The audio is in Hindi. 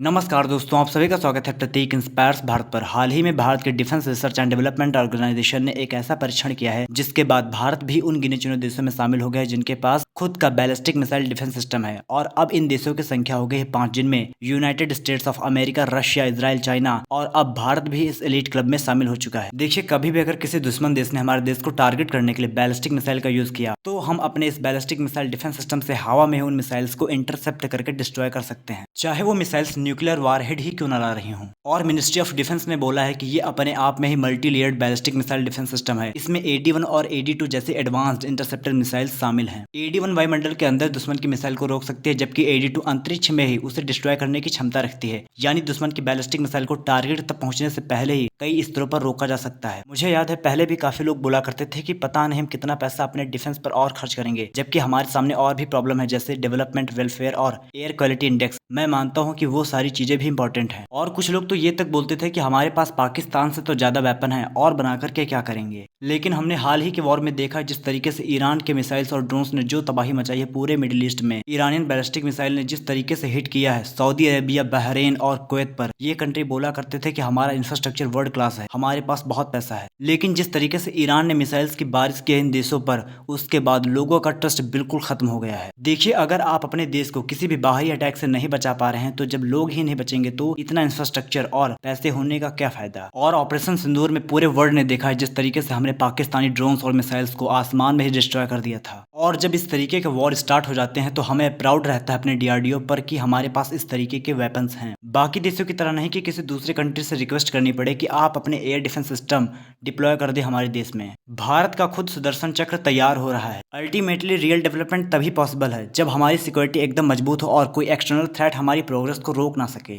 नमस्कार दोस्तों, आप सभी का स्वागत है प्रतीक इंस्पायर्स भारत पर। हाल ही में भारत के defence research and development organisation ने एक ऐसा परीक्षण किया है जिसके बाद भारत भी उन गिने चुने देशों में शामिल हो गया है जिनके पास खुद का बैलिस्टिक मिसाइल डिफेंस सिस्टम है। और अब इन देशों की संख्या हो गई है 5, जिनमें United states of America, Russia, Israel, China और अब भारत भी इस एलीट क्लब में शामिल हो चुका है। देखिए, कभी भी अगर किसी दुश्मन देश ने हमारे देश को टारगेट करने के लिए बैलिस्टिक मिसाइल का यूज किया तो हम अपने इस बैलिस्टिक मिसाइल डिफेंस सिस्टम से हवा में उन मिसाइल्स को इंटरसेप्ट करके डिस्ट्रॉय कर सकते हैं, चाहे वो मिसाइल्स न्यूक्लियर वारहेड ही क्यों न ला रही हूँ। और मिनिस्ट्री ऑफ डिफेंस ने बोला है कि ये अपने आप में ही multi layered ballistic missile defence system है। इसमें AD-1 और AD-2 जैसे एडवांस्ड इंटरसेप्टर मिसाइल शामिल हैं। AD-1 वायुमंडल के अंदर दुश्मन की मिसाइल को रोक सकती है, जबकि AD-2 अंतरिक्ष में ही उसे डिस्ट्रॉय करने की क्षमता रखती है, यानी दुश्मन की बैलिस्टिक मिसाइल को टारगेट तक पहुंचने से पहले ही कई स्तरों पर रोका जा सकता है। मुझे याद है पहले भी काफी लोग बोला करते थे कि पता नहीं हम कितना पैसा अपने डिफेंस पर और खर्च करेंगे, जबकि हमारे सामने और भी प्रॉब्लम है जैसे डेवलपमेंट, वेलफेयर और एयर क्वालिटी इंडेक्स। मैं मानता हूँ कि वो सारी चीजें भी इंपॉर्टेंट हैं। और कुछ लोग तो ये तक बोलते थे कि हमारे पास पाकिस्तान से तो ज्यादा वेपन है और बना करके क्या करेंगे। लेकिन हमने हाल ही के वॉर में देखा जिस तरीके से ईरान के मिसाइल्स और ड्रोन्स ने जो तबाही मचाई है पूरे मिडिल ईस्ट में। ईरानियन बैलिस्टिक मिसाइल ने जिस तरीके से हिट किया है सऊदी अरेबिया, बहरीन और कुवैत पर, ये कंट्री बोला करते थे कि हमारा इंफ्रास्ट्रक्चर वर्ल्ड क्लास है, हमारे पास बहुत पैसा है। लेकिन जिस तरीके से ईरान ने मिसाइल्स की बारिश की है इन देशों पर, उसके बाद लोगों का ट्रस्ट बिल्कुल खत्म हो गया है। देखिए, अगर आप अपने देश को किसी भी बाहरी अटैक से नहीं बचा पा रहे हैं तो जब लोग ही नहीं बचेंगे तो इतना इंफ्रास्ट्रक्चर और पैसे होने का क्या फायदा। और ऑपरेशन सिंदूर में पूरे वर्ल्ड ने देखा है जिस तरीके से हमने पाकिस्तानी ड्रोन्स और मिसाइल्स को आसमान में ही डिस्ट्रॉय कर दिया था। और जब इस तरीके के वॉर स्टार्ट हो जाते हैं तो हमें प्राउड रहता है अपने DRDO पर कि हमारे पास इस तरीके के वेपन्स हैं। बाकी देशों की तरह नहीं कि किसी दूसरे कंट्री से रिक्वेस्ट करनी पड़े कि आप अपने एयर डिफेंस सिस्टम डिप्लॉय कर दे हमारे देश में। भारत का खुद सुदर्शन चक्र तैयार हो रहा है। अल्टीमेटली रियल डेवलपमेंट तभी पॉसिबल है जब हमारी सिक्योरिटी एकदम मजबूत हो और कोई एक्सटर्नल थ्रेट हमारी प्रोग्रेस को रोक ना सके।